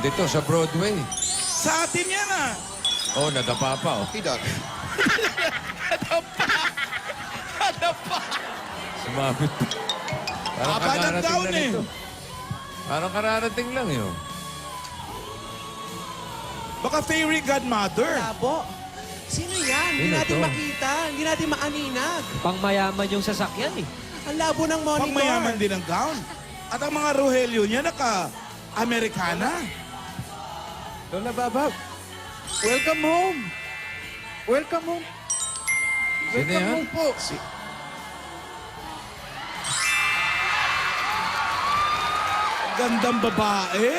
Dito, sa Broadway. Sa atin yan ah. Oh, nadapa pa, oh. Tidak. Sumabit pa. Parang Haba ng kararating gown lang eh. ito. Parang kararating lang yun. Baka fairy godmother. Labo. Sino yan? Hindi Sino natin to? makita. Hindi natin maaninag. Pangmayaman yung sasakyan eh. Ang labo ng monitor. Pang mayaman din ang gown. At ang mga Rogelio niya naka-Amerikana. Lola Babab, welcome home. Welcome home. Sino Welcome yan? home po. Gandang babae.